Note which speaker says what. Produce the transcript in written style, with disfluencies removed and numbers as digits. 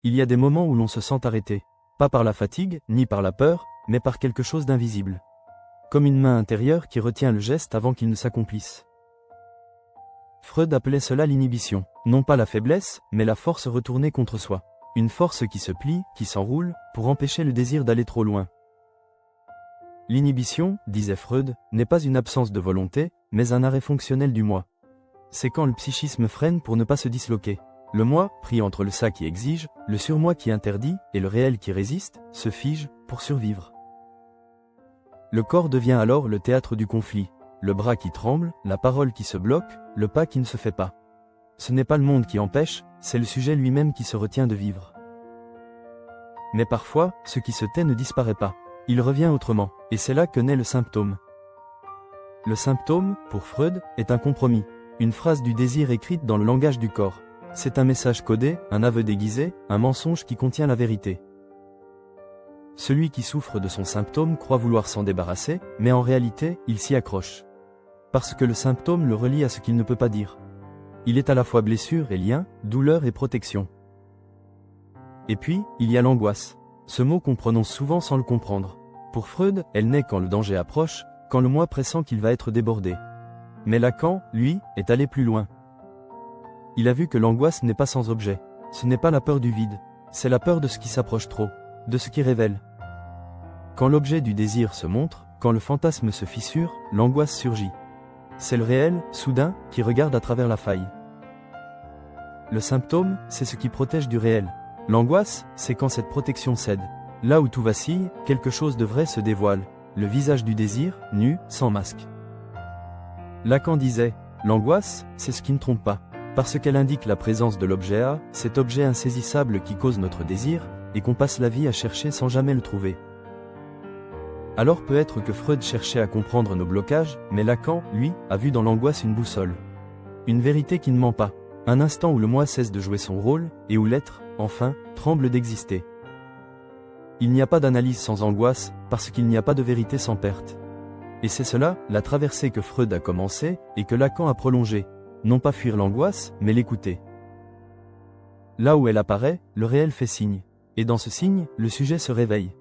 Speaker 1: Il y a des moments où l'on se sent arrêté, pas par la fatigue, ni par la peur, mais par quelque chose d'invisible. Comme une main intérieure qui retient le geste avant qu'il ne s'accomplisse. Freud appelait cela l'inhibition, non pas la faiblesse, mais la force retournée contre soi. Une force qui se plie, qui s'enroule, pour empêcher le désir d'aller trop loin. L'inhibition, disait Freud, n'est pas une absence de volonté, mais un arrêt fonctionnel du moi. C'est quand le psychisme freine pour ne pas se disloquer. Le moi, pris entre le ça qui exige, le surmoi qui interdit, et le réel qui résiste, se fige, pour survivre. Le corps devient alors le théâtre du conflit, le bras qui tremble, la parole qui se bloque, le pas qui ne se fait pas. Ce n'est pas le monde qui empêche, c'est le sujet lui-même qui se retient de vivre. Mais parfois, ce qui se tait ne disparaît pas. Il revient autrement, et c'est là que naît le symptôme. Le symptôme, pour Freud, est un compromis, une phrase du désir écrite dans le langage du corps. C'est un message codé, un aveu déguisé, un mensonge qui contient la vérité. Celui qui souffre de son symptôme croit vouloir s'en débarrasser, mais en réalité, il s'y accroche. Parce que le symptôme le relie à ce qu'il ne peut pas dire. Il est à la fois blessure et lien, douleur et protection. Et puis, il y a l'angoisse. Ce mot qu'on prononce souvent sans le comprendre. Pour Freud, elle naît quand le danger approche, quand le moi pressent qu'il va être débordé. Mais Lacan, lui, est allé plus loin. Il a vu que l'angoisse n'est pas sans objet. Ce n'est pas la peur du vide, c'est la peur de ce qui s'approche trop, de ce qui révèle. Quand l'objet du désir se montre, quand le fantasme se fissure, l'angoisse surgit. C'est le réel, soudain, qui regarde à travers la faille. Le symptôme, c'est ce qui protège du réel. L'angoisse, c'est quand cette protection cède. Là où tout vacille, quelque chose de vrai se dévoile, le visage du désir, nu, sans masque. Lacan disait, l'angoisse, c'est ce qui ne trompe pas, parce qu'elle indique la présence de l'objet A, cet objet insaisissable qui cause notre désir, et qu'on passe la vie à chercher sans jamais le trouver. Alors peut-être que Freud cherchait à comprendre nos blocages, mais Lacan, lui, a vu dans l'angoisse une boussole. Une vérité qui ne ment pas. Un instant où le moi cesse de jouer son rôle, et où l'être, enfin, tremble d'exister. Il n'y a pas d'analyse sans angoisse, parce qu'il n'y a pas de vérité sans perte. Et c'est cela, la traversée que Freud a commencée, et que Lacan a prolongée. Non pas fuir l'angoisse, mais l'écouter. Là où elle apparaît, le réel fait signe. Et dans ce signe, le sujet se réveille.